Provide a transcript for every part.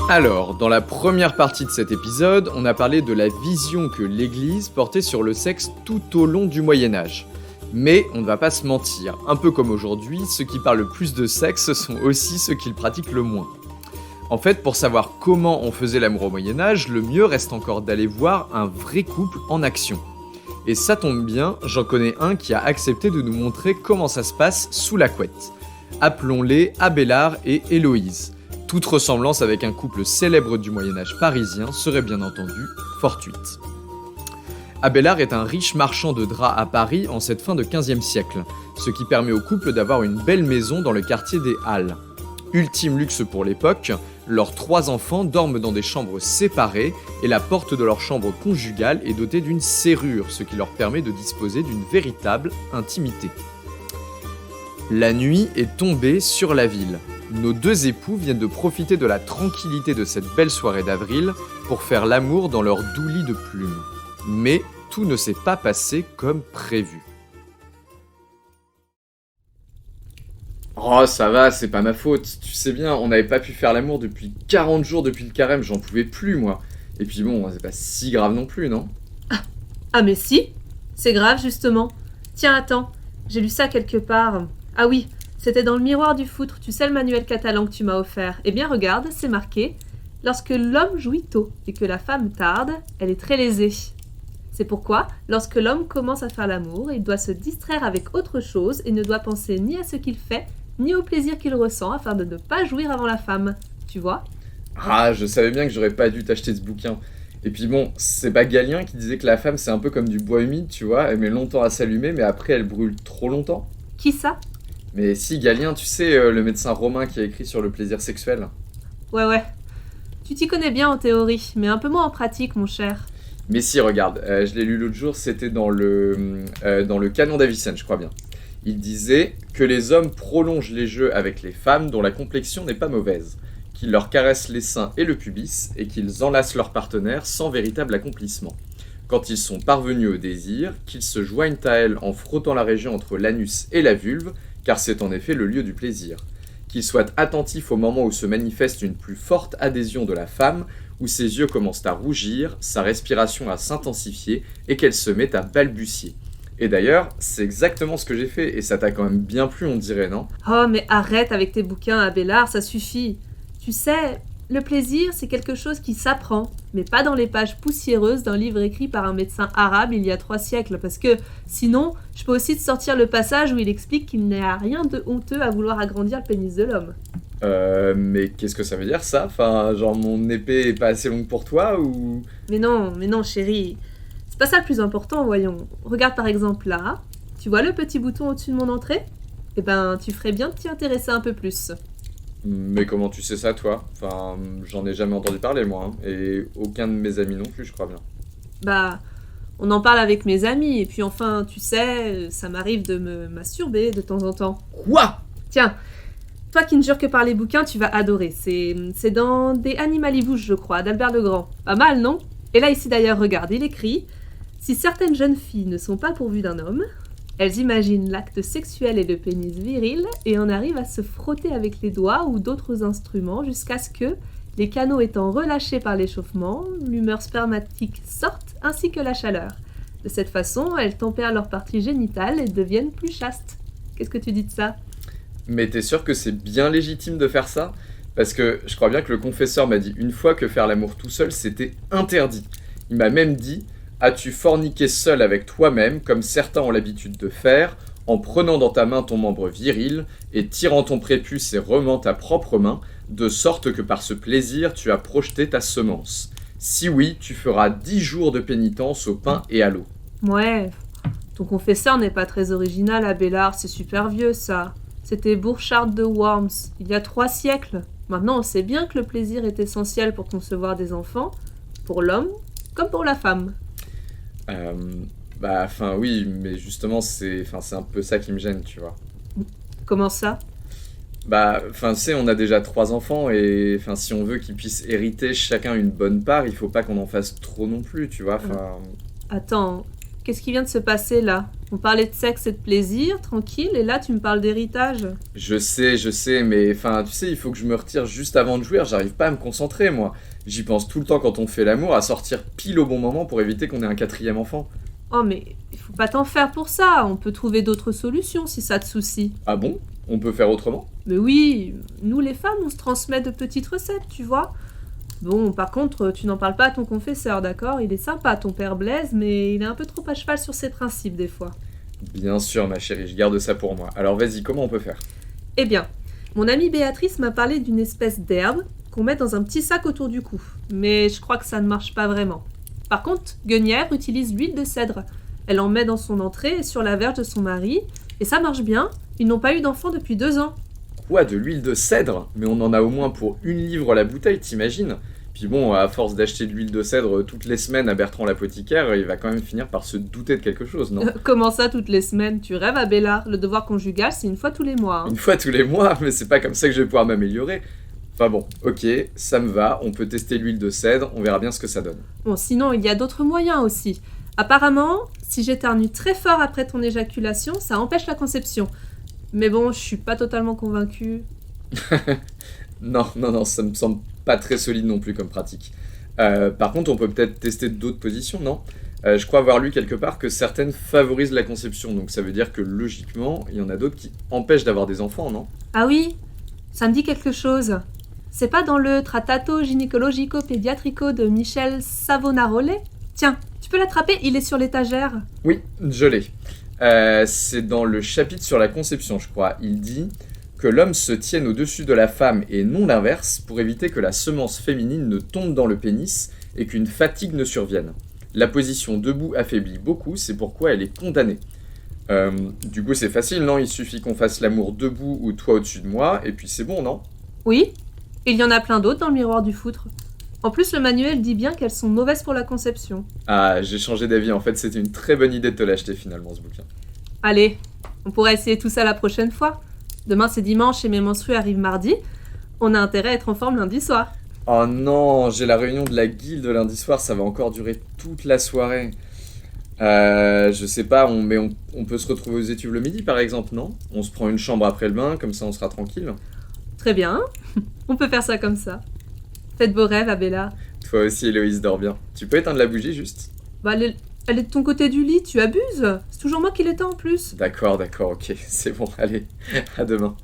Alors, dans la première partie de cet épisode, on a parlé de la vision que l'Église portait sur le sexe tout au long du Moyen-Âge. Mais on ne va pas se mentir, un peu comme aujourd'hui, ceux qui parlent le plus de sexe sont aussi ceux qui le pratiquent le moins. En fait, pour savoir comment on faisait l'amour au Moyen-Âge, le mieux reste encore d'aller voir un vrai couple en action. Et ça tombe bien, j'en connais un qui a accepté de nous montrer comment ça se passe sous la couette. Appelons-les Abélard et Héloïse. Toute ressemblance avec un couple célèbre du Moyen-Âge parisien serait bien entendu fortuite. Abélard est un riche marchand de draps à Paris en cette fin de XVe siècle, ce qui permet au couple d'avoir une belle maison dans le quartier des Halles. Ultime luxe pour l'époque, leurs 3 enfants dorment dans des chambres séparées et la porte de leur chambre conjugale est dotée d'une serrure, ce qui leur permet de disposer d'une véritable intimité. La nuit est tombée sur la ville. Nos 2 époux viennent de profiter de la tranquillité de cette belle soirée d'avril pour faire l'amour dans leur doux lit de plumes. Mais tout ne s'est pas passé comme prévu. Oh, ça va, c'est pas ma faute. Tu sais bien, on n'avait pas pu faire l'amour depuis 40 jours depuis le carême, j'en pouvais plus, moi. Et puis bon, c'est pas si grave non plus, non ? Ah mais si, c'est grave justement. Tiens, attends, j'ai lu ça quelque part. Ah oui, c'était dans le miroir du foutre, tu sais le manuel catalan que tu m'as offert. Eh bien regarde, c'est marqué « Lorsque l'homme jouit tôt et que la femme tarde, elle est très lésée ». C'est pourquoi, lorsque l'homme commence à faire l'amour, il doit se distraire avec autre chose et ne doit penser ni à ce qu'il fait, ni au plaisir qu'il ressent afin de ne pas jouir avant la femme. Tu vois ? Ah, je savais bien que j'aurais pas dû t'acheter ce bouquin. Et puis bon, c'est pas Galien qui disait que la femme c'est un peu comme du bois humide, tu vois, elle met longtemps à s'allumer mais après elle brûle trop longtemps. Qui ça ? Mais si, Galien, tu sais, le médecin romain qui a écrit sur le plaisir sexuel. Ouais. Tu t'y connais bien en théorie, mais un peu moins en pratique, mon cher. Mais si, regarde, je l'ai lu l'autre jour, c'était dans le Canon d'Avicenne, je crois bien. Il disait que les hommes prolongent les jeux avec les femmes dont la complexion n'est pas mauvaise, qu'ils leur caressent les seins et le pubis, et qu'ils enlacent leur partenaire sans véritable accomplissement. Quand ils sont parvenus au désir, qu'ils se joignent à elle en frottant la région entre l'anus et la vulve, car c'est en effet le lieu du plaisir. Qu'ils soient attentifs au moment où se manifeste une plus forte adhésion de la femme, où ses yeux commencent à rougir, sa respiration à s'intensifier, et qu'elle se met à balbutier. Et d'ailleurs, c'est exactement ce que j'ai fait, et ça t'a quand même bien plu, on dirait, non ? Oh, mais arrête avec tes bouquins, Abélard, ça suffit. Tu sais, le plaisir, c'est quelque chose qui s'apprend, mais pas dans les pages poussiéreuses d'un livre écrit par un médecin arabe il y a 3 siècles, parce que sinon, je peux aussi te sortir le passage où il explique qu'il n'y a rien de honteux à vouloir agrandir le pénis de l'homme. Mais qu'est-ce que ça veut dire, ça ? Enfin, genre mon épée est pas assez longue pour toi, ou... Mais non, chérie. C'est pas ça le plus important, voyons. Regarde par exemple là. Tu vois le petit bouton au-dessus de mon entrée ? Eh ben, tu ferais bien de t'y intéresser un peu plus. Mais comment tu sais ça, toi ? Enfin, j'en ai jamais entendu parler, moi, hein, et aucun de mes amis non plus, je crois bien. Bah, on en parle avec mes amis, et puis enfin, tu sais, ça m'arrive de me masturber de temps en temps. Quoi ? Tiens, toi qui ne jures que par les bouquins, tu vas adorer. C'est dans Des Animalibouches, je crois, d'Albert Legrand. Pas mal, non ? Et là, ici d'ailleurs, regarde, il écrit « Si certaines jeunes filles ne sont pas pourvues d'un homme, elles imaginent l'acte sexuel et le pénis viril et en arrivent à se frotter avec les doigts ou d'autres instruments jusqu'à ce que, les canaux étant relâchés par l'échauffement, l'humeur spermatique sorte ainsi que la chaleur. De cette façon, elles tempèrent leur partie génitale et deviennent plus chastes. Qu'est-ce que tu dis de ça ? Mais t'es sûr que c'est bien légitime de faire ça ? Parce que je crois bien que le confesseur m'a dit une fois que faire l'amour tout seul, c'était interdit. Il m'a même dit « As-tu forniqué seul avec toi-même, comme certains ont l'habitude de faire, en prenant dans ta main ton membre viril, et tirant ton prépuce et remant ta propre main, de sorte que par ce plaisir tu as projeté ta semence. Si oui, tu feras 10 jours de pénitence au pain et à l'eau. » Ouais, ton confesseur n'est pas très original, Abélard, c'est super vieux ça. C'était Burchard de Worms, il y a 3 siècles. Maintenant, on sait bien que le plaisir est essentiel pour concevoir des enfants, pour l'homme comme pour la femme. Oui, mais justement, c'est un peu ça qui me gêne, tu vois. Comment ça ? Tu sais, on a déjà 3 enfants, et si on veut qu'ils puissent hériter chacun une bonne part, il faut pas qu'on en fasse trop non plus, tu vois, Attends, Qu'est-ce qui vient de se passer là? On parlait de sexe et de plaisir, tranquille, et là tu me parles d'héritage. Je sais, mais enfin, tu sais, il faut que je me retire juste avant de jouir, j'arrive pas à me concentrer, moi. J'y pense tout le temps quand on fait l'amour, à sortir pile au bon moment pour éviter qu'on ait un quatrième enfant. Oh mais il faut pas t'en faire pour ça, on peut trouver d'autres solutions si ça te soucie. Ah bon? On peut faire autrement? Mais oui, nous les femmes on se transmet de petites recettes, tu vois. Bon, par contre, tu n'en parles pas à ton confesseur, d'accord? Il est sympa ton père Blaise, mais il est un peu trop à cheval sur ses principes des fois. Bien sûr, ma chérie, je garde ça pour moi. Alors vas-y, comment on peut faire? Eh bien, mon amie Béatrice m'a parlé d'une espèce d'herbe qu'on met dans un petit sac autour du cou. Mais je crois que ça ne marche pas vraiment. Par contre, Guenièvre utilise l'huile de cèdre. Elle en met dans son entrée et sur la verge de son mari. Et ça marche bien. Ils n'ont pas eu d'enfant depuis 2 ans. Quoi, de l'huile de cèdre? Mais on en a au moins pour 1 livre la bouteille, t'imagines? Puis bon, à force d'acheter de l'huile de cèdre toutes les semaines à Bertrand l'apothicaire, il va quand même finir par se douter de quelque chose, non? Comment ça toutes les semaines? Tu rêves, Abella? Le devoir conjugal, c'est une fois tous les mois. Hein. Une fois tous les mois, mais c'est pas comme ça que je vais pouvoir m'améliorer. Enfin bon, ok, ça me va, on peut tester l'huile de cèdre, on verra bien ce que ça donne. Bon, sinon, il y a d'autres moyens aussi. Apparemment, si j'éternue très fort après ton éjaculation, ça empêche la conception. Mais bon, je suis pas totalement convaincue. Non, ça me semble pas très solide non plus comme pratique. Par contre, on peut peut-être tester d'autres positions, non? Je crois avoir lu quelque part que certaines favorisent la conception, donc ça veut dire que logiquement, il y en a d'autres qui empêchent d'avoir des enfants, non? Ah oui, ça me dit quelque chose. C'est pas dans le Trattato Ginecologico Pediatrico de Michel Savonarole? Tiens, tu peux l'attraper, il est sur l'étagère. Oui, je l'ai. C'est dans le chapitre sur la conception, je crois. Il dit que l'homme se tienne au-dessus de la femme et non l'inverse pour éviter que la semence féminine ne tombe dans le pénis et qu'une fatigue ne survienne. La position debout affaiblit beaucoup, c'est pourquoi elle est condamnée. Du coup, c'est facile, non? Il suffit qu'on fasse l'amour debout ou toi au-dessus de moi, et puis c'est bon, non? Oui, il y en a plein d'autres dans le miroir du foutre. En plus, le manuel dit bien qu'elles sont mauvaises pour la conception. Ah, j'ai changé d'avis, en fait, c'était une très bonne idée de te l'acheter finalement, ce bouquin. Allez, on pourra essayer tout ça la prochaine fois. Demain c'est dimanche et mes menstrues arrivent mardi. On a intérêt à être en forme lundi soir. Oh non, j'ai la réunion de la guilde lundi soir, ça va encore durer toute la soirée. Je sais pas, on peut se retrouver aux études le midi par exemple, non? On se prend une chambre après le bain, comme ça on sera tranquille. Très bien, on peut faire ça comme ça. Faites beaux rêves, Abella. Toi aussi, Héloïse, dors bien. Tu peux éteindre la bougie juste? Bah, elle est de ton côté du lit, tu abuses. C'est toujours moi qui l'éteins en plus. D'accord, ok, c'est bon, allez, à demain.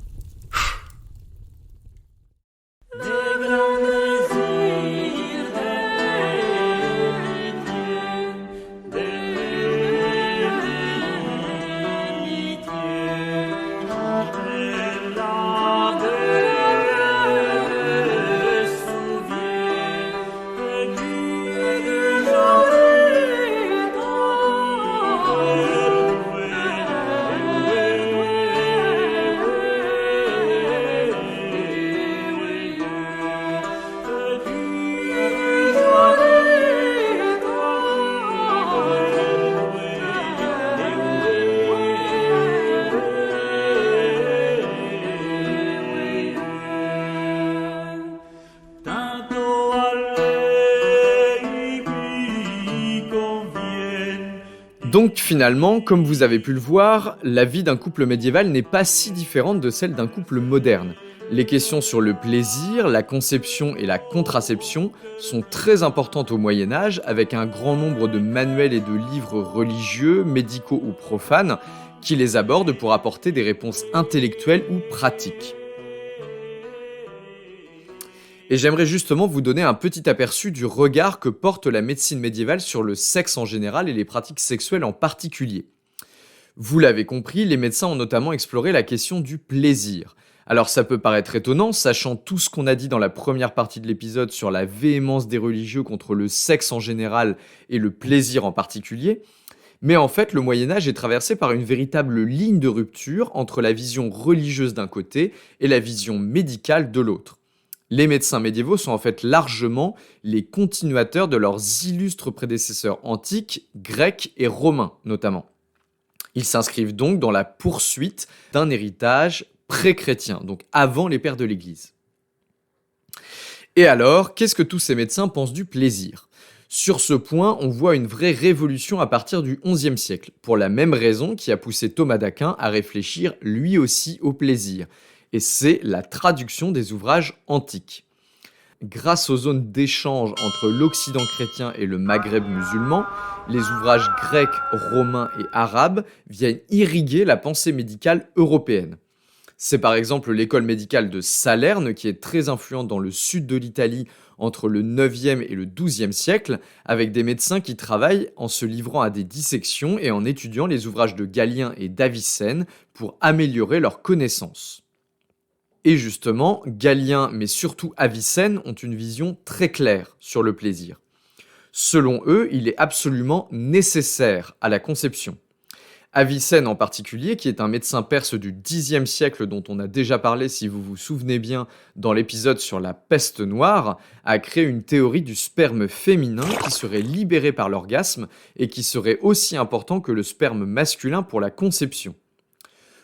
Donc finalement, comme vous avez pu le voir, la vie d'un couple médiéval n'est pas si différente de celle d'un couple moderne. Les questions sur le plaisir, la conception et la contraception sont très importantes au Moyen-Âge, avec un grand nombre de manuels et de livres religieux, médicaux ou profanes, qui les abordent pour apporter des réponses intellectuelles ou pratiques. Et j'aimerais justement vous donner un petit aperçu du regard que porte la médecine médiévale sur le sexe en général et les pratiques sexuelles en particulier. Vous l'avez compris, les médecins ont notamment exploré la question du plaisir. Alors ça peut paraître étonnant, sachant tout ce qu'on a dit dans la première partie de l'épisode sur la véhémence des religieux contre le sexe en général et le plaisir en particulier, mais en fait le Moyen-Âge est traversé par une véritable ligne de rupture entre la vision religieuse d'un côté et la vision médicale de l'autre. Les médecins médiévaux sont en fait largement les continuateurs de leurs illustres prédécesseurs antiques, grecs et romains notamment. Ils s'inscrivent donc dans la poursuite d'un héritage pré-chrétien, donc avant les pères de l'Église. Et alors, qu'est-ce que tous ces médecins pensent du plaisir ? Sur ce point, on voit une vraie révolution à partir du XIe siècle, pour la même raison qui a poussé Thomas d'Aquin à réfléchir lui aussi au plaisir, et c'est la traduction des ouvrages antiques. Grâce aux zones d'échange entre l'Occident chrétien et le Maghreb musulman, les ouvrages grecs, romains et arabes viennent irriguer la pensée médicale européenne. C'est par exemple l'école médicale de Salerne qui est très influente dans le sud de l'Italie entre le 9e et le 12e siècle, avec des médecins qui travaillent en se livrant à des dissections et en étudiant les ouvrages de Galien et d'Avicenne pour améliorer leurs connaissances. Et justement, Galien, mais surtout Avicenne, ont une vision très claire sur le plaisir. Selon eux, il est absolument nécessaire à la conception. Avicenne en particulier, qui est un médecin perse du Xe siècle dont on a déjà parlé si vous vous souvenez bien dans l'épisode sur la peste noire, a créé une théorie du sperme féminin qui serait libéré par l'orgasme et qui serait aussi important que le sperme masculin pour la conception.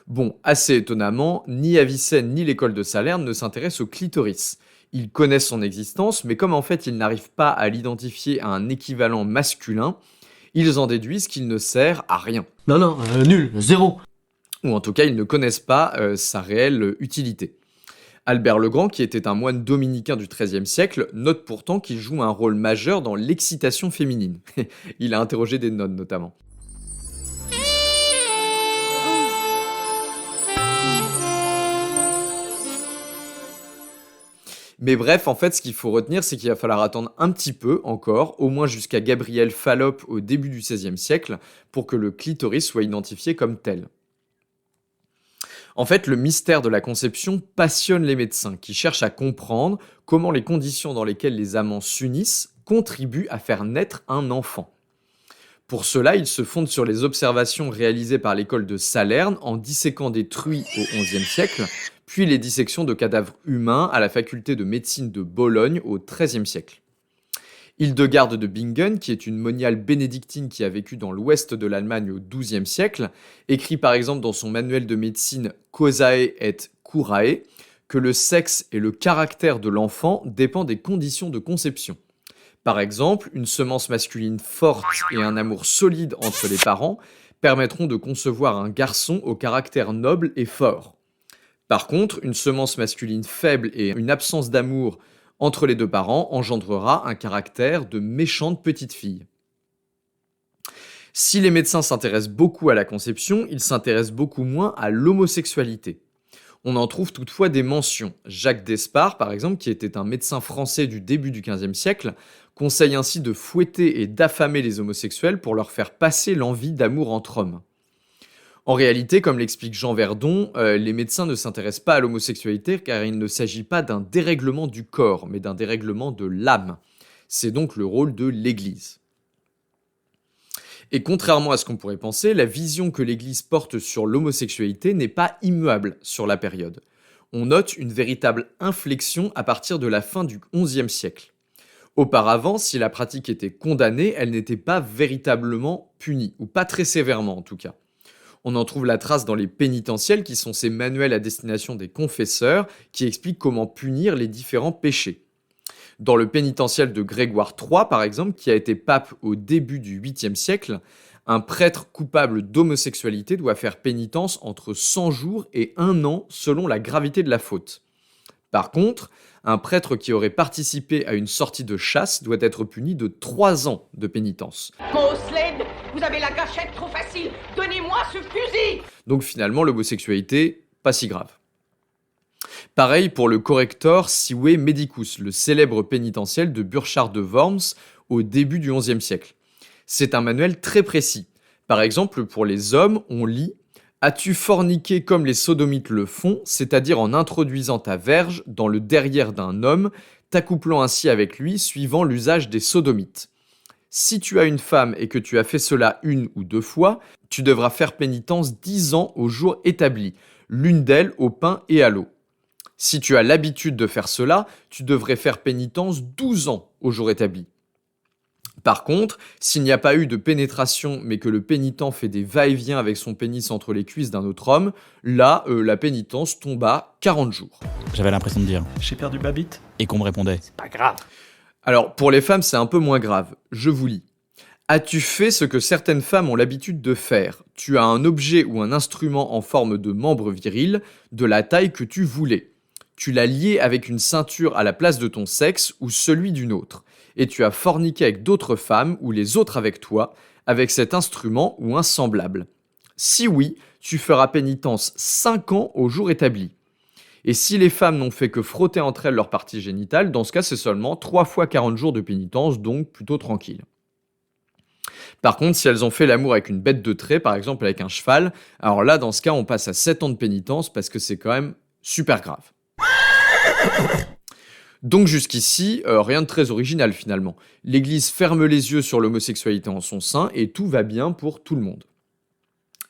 Bon, assez étonnamment, ni Avicenne ni l'école de Salerne ne s'intéressent au clitoris. Ils connaissent son existence, mais comme en fait ils n'arrivent pas à l'identifier à un équivalent masculin, ils en déduisent qu'il ne sert à rien. Non, nul, zéro. Ou en tout cas, ils ne connaissent pas sa réelle utilité. Albert le Grand, qui était un moine dominicain du XIIIe siècle, note pourtant qu'il joue un rôle majeur dans l'excitation féminine. Il a interrogé des nonnes notamment. Mais bref, en fait, ce qu'il faut retenir, c'est qu'il va falloir attendre un petit peu encore, au moins jusqu'à Gabriel Fallope au début du XVIe siècle, pour que le clitoris soit identifié comme tel. En fait, le mystère de la conception passionne les médecins, qui cherchent à comprendre comment les conditions dans lesquelles les amants s'unissent contribuent à faire naître un enfant. Pour cela, ils se fondent sur les observations réalisées par l'école de Salerne en disséquant des truies au XIe siècle, puis les dissections de cadavres humains à la faculté de médecine de Bologne au XIIIe siècle. Hildegarde de Bingen, qui est une moniale bénédictine qui a vécu dans l'ouest de l'Allemagne au XIIe siècle, écrit par exemple dans son manuel de médecine Causae et Curae que le sexe et le caractère de l'enfant dépendent des conditions de conception. Par exemple, une semence masculine forte et un amour solide entre les parents permettront de concevoir un garçon au caractère noble et fort. Par contre, une semence masculine faible et une absence d'amour entre les deux parents engendrera un caractère de méchante petite fille. Si les médecins s'intéressent beaucoup à la conception, ils s'intéressent beaucoup moins à l'homosexualité. On en trouve toutefois des mentions. Jacques d'Espard, par exemple, qui était un médecin français du début du XVe siècle, conseille ainsi de fouetter et d'affamer les homosexuels pour leur faire passer l'envie d'amour entre hommes. En réalité, comme l'explique Jean Verdon, les médecins ne s'intéressent pas à l'homosexualité car il ne s'agit pas d'un dérèglement du corps, mais d'un dérèglement de l'âme. C'est donc le rôle de l'Église. Et contrairement à ce qu'on pourrait penser, la vision que l'Église porte sur l'homosexualité n'est pas immuable sur la période. On note une véritable inflexion à partir de la fin du XIe siècle. Auparavant, si la pratique était condamnée, elle n'était pas véritablement punie, ou pas très sévèrement en tout cas. On en trouve la trace dans les pénitentiels, qui sont ces manuels à destination des confesseurs, qui expliquent comment punir les différents péchés. Dans le pénitentiel de Grégoire III, par exemple, qui a été pape au début du 8e siècle, un prêtre coupable d'homosexualité doit faire pénitence entre 100 jours et 1 an selon la gravité de la faute. Par contre, un prêtre qui aurait participé à une sortie de chasse doit être puni de 3 ans de pénitence. Mon sled, vous avez la gâchette trop facile. Donnez-moi ce fusil. Donc finalement, l'homosexualité, pas si grave. Pareil pour le corrector Sive Medicus, le célèbre pénitentiel de Burchard de Worms au début du XIe siècle. C'est un manuel très précis. Par exemple, pour les hommes, on lit « As-tu forniqué comme les sodomites le font, c'est-à-dire en introduisant ta verge dans le derrière d'un homme, t'accouplant ainsi avec lui suivant l'usage des sodomites. Si tu as une femme et que tu as fait cela 1 ou 2 fois, tu devras faire pénitence 10 ans au jour établi, l'une d'elles au pain et à l'eau. Si tu as l'habitude de faire cela, tu devrais faire pénitence 12 ans au jour établi. Par contre, s'il n'y a pas eu de pénétration, mais que le pénitent fait des va-et-vient avec son pénis entre les cuisses d'un autre homme, là, la pénitence tombe à 40 jours. » J'avais l'impression de dire J'ai perdu ma bite. et qu'on me répondait. Pas grave. Alors, pour les femmes, c'est un peu moins grave. Je vous lis. As-tu fait ce que certaines femmes ont l'habitude de faire? Tu as un objet ou un instrument en forme de membre viril, de la taille que tu voulais. Tu l'as lié avec une ceinture à la place de ton sexe ou celui d'une autre. Et tu as forniqué avec d'autres femmes ou les autres avec toi, avec cet instrument ou un semblable. Si oui, tu feras pénitence 5 ans au jour établi. Et si les femmes n'ont fait que frotter entre elles leurs parties génitales, dans ce cas, c'est seulement 3 fois 40 jours de pénitence, donc plutôt tranquille. Par contre, si elles ont fait l'amour avec une bête de trait, par exemple avec un cheval, alors là, dans ce cas, on passe à 7 ans de pénitence parce que c'est quand même super grave. Donc jusqu'ici, rien de très original finalement. L'Église ferme les yeux sur l'homosexualité en son sein et tout va bien pour tout le monde.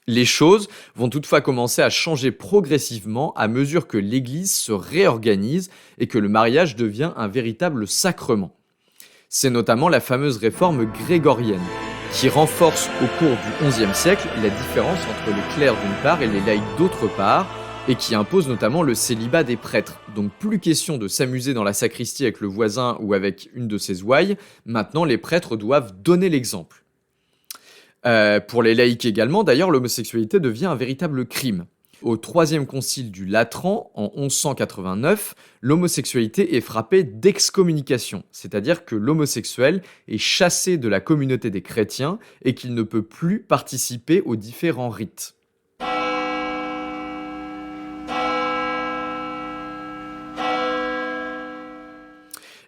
Les choses vont toutefois commencer à changer progressivement à mesure que l'Église se réorganise et que le mariage devient un véritable sacrement. C'est notamment la fameuse réforme grégorienne, qui renforce au cours du XIe siècle la différence entre les clercs d'une part et les laïcs d'autre part, et qui impose notamment le célibat des prêtres. Donc plus question de s'amuser dans la sacristie avec le voisin ou avec une de ses ouailles, maintenant les prêtres doivent donner l'exemple. Pour les laïcs également, d'ailleurs, l'homosexualité devient un véritable crime. Au troisième concile du Latran, en 1189, l'homosexualité est frappée d'excommunication, c'est-à-dire que l'homosexuel est chassé de la communauté des chrétiens et qu'il ne peut plus participer aux différents rites.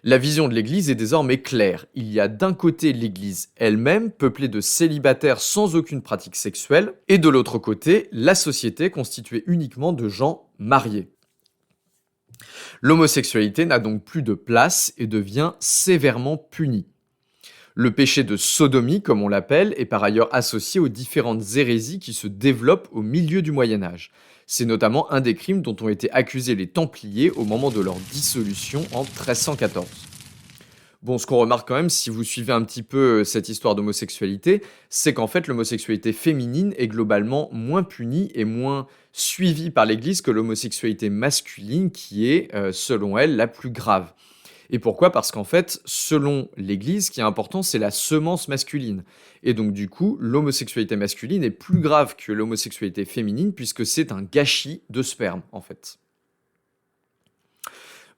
La vision de l'Église est désormais claire. Il y a d'un côté l'Église elle-même, peuplée de célibataires sans aucune pratique sexuelle, et de l'autre côté, la société constituée uniquement de gens mariés. L'homosexualité n'a donc plus de place et devient sévèrement punie. Le péché de sodomie, comme on l'appelle, est par ailleurs associé aux différentes hérésies qui se développent au milieu du Moyen-Âge. C'est notamment un des crimes dont ont été accusés les Templiers au moment de leur dissolution en 1314. Bon, ce qu'on remarque quand même, si vous suivez un petit peu cette histoire d'homosexualité, c'est qu'en fait, l'homosexualité féminine est globalement moins punie et moins suivie par l'Église que l'homosexualité masculine, qui est, selon elle, la plus grave. Et pourquoi ? Parce qu'en fait, selon l'Église, ce qui est important, c'est la semence masculine. Et donc du coup, l'homosexualité masculine est plus grave que l'homosexualité féminine, puisque c'est un gâchis de sperme, en fait.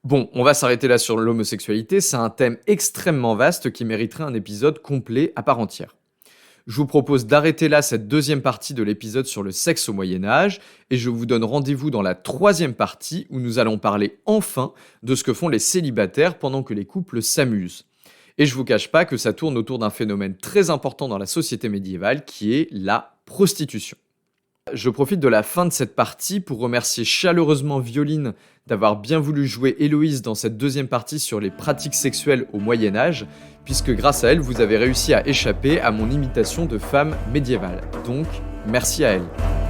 Bon, on va s'arrêter là sur l'homosexualité, c'est un thème extrêmement vaste qui mériterait un épisode complet à part entière. Je vous propose d'arrêter là cette deuxième partie de l'épisode sur le sexe au Moyen-Âge et je vous donne rendez-vous dans la troisième partie où nous allons parler enfin de ce que font les célibataires pendant que les couples s'amusent. Et je vous cache pas que ça tourne autour d'un phénomène très important dans la société médiévale qui est la prostitution. Je profite de la fin de cette partie pour remercier chaleureusement Violine d'avoir bien voulu jouer Héloïse dans cette deuxième partie sur les pratiques sexuelles au Moyen-Âge, puisque grâce à elle, vous avez réussi à échapper à mon imitation de femme médiévale. Donc, merci à elle.